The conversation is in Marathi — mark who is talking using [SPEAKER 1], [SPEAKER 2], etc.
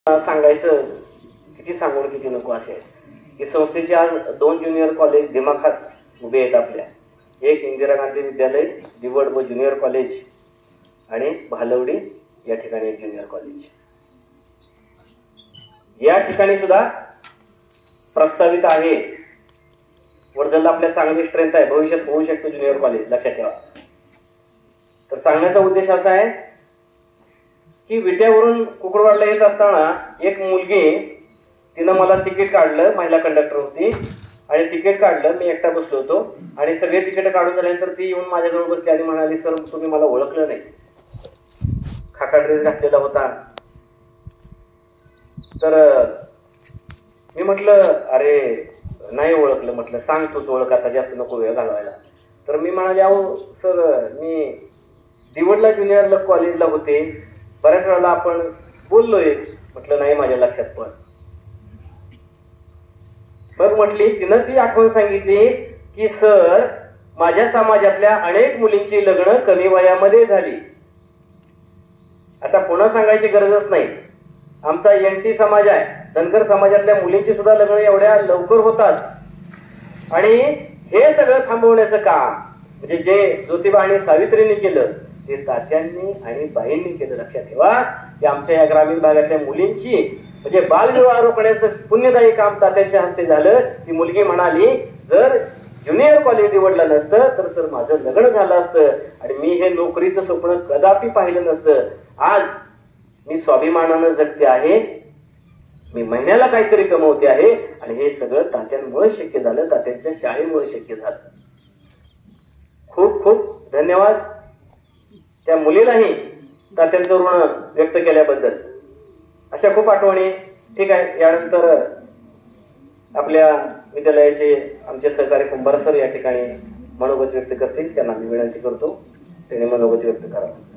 [SPEAKER 1] सांगायचं किती सांगून किती नको असे की संस्थेचे आज 2 ज्युनियर कॉलेज दिमाखात उभे आहेत आपल्या. एक इंदिरा गांधी विद्यालय दिवड व ज्युनियर कॉलेज आणि भालवडी या ठिकाणी एक ज्युनियर कॉलेज. या ठिकाणी सुद्धा प्रस्तावित आहे. वर्धनला आपल्या चांगली स्ट्रेंथ आहे, भविष्यात होऊ शकतो ज्युनियर कॉलेज, लक्षात ठेवा. तर सांगण्याचा उद्देश असा आहे की विट्यावरून कुकडवाडला येत असताना एक मुलगी, तिनं मला तिकीट काढलं, महिला कंडक्टर होती आणि तिकीट काढलं. मी एकटा बसलो होतो आणि सगळे तिकीट काढून झाल्यानंतर ती येऊन माझ्याजवळ बसली आणि म्हणाली, सर तुम्ही मला ओळखलं नाही. खाका ड्रेस घातलेला होता. तर मी म्हटलं अरे नाही ओळखलं. म्हटलं सांग तूच ओळख, आता जास्त नको वेळ घालवायला. तर मी म्हणाले, अहो सर मी दिवडला ज्युनियर कॉलेजला होते, बऱ्याच वेळेला आपण बोललोय. म्हटलं नाही माझ्या लक्षात पण. मग म्हटली, तिनं ती आठवण सांगितली की सर माझ्या समाजातल्या अनेक मुलींची लग्न कमी वयामध्ये झाली. आता पुन्हा सांगायची गरजच नाही. आमचा एनटी समाज आहे, धनगर समाजातल्या मुलींची सुद्धा लग्न एवढ्या लवकर होतात. आणि हे सगळं थांबवण्याचं काम म्हणजे जे ज्योतिबा आणि सावित्रींनी केलं ते तात्यांनी आणि बाईंनी केलं. लक्षात ठेवा की आमच्या या ग्रामीण भागातल्या मुलींची म्हणजे बालविवाह रोखण्याचं पुण्यदायी काम तात्यांच्या हस्ते झालं. ती मुलगी म्हणाली, जर ज्युनियर कॉलेज निवडलं नसतं तर सर माझं लग्न झालं असतं आणि मी हे नोकरीचं स्वप्न कदापि पाहिलं नसतं. आज मी स्वाभिमानानं जगते आहे, मी महिन्याला काहीतरी कमवते आहे आणि हे सगळं तात्यांमुळे शक्य झालं, तात्यांच्या शाळेमुळे शक्य झालं. खूप खूप धन्यवाद त्या मुलीलाही तात्यांचं ऋण व्यक्त केल्याबद्दल. अशा खूप आठवणी. ठीक आहे, यानंतर आपल्या विद्यालयाचे आमचे सहकारी कुंभार सर या ठिकाणी मनोगत व्यक्त करतील. त्यांना मी विनंती करतो त्यांनी मनोगत व्यक्त करावं.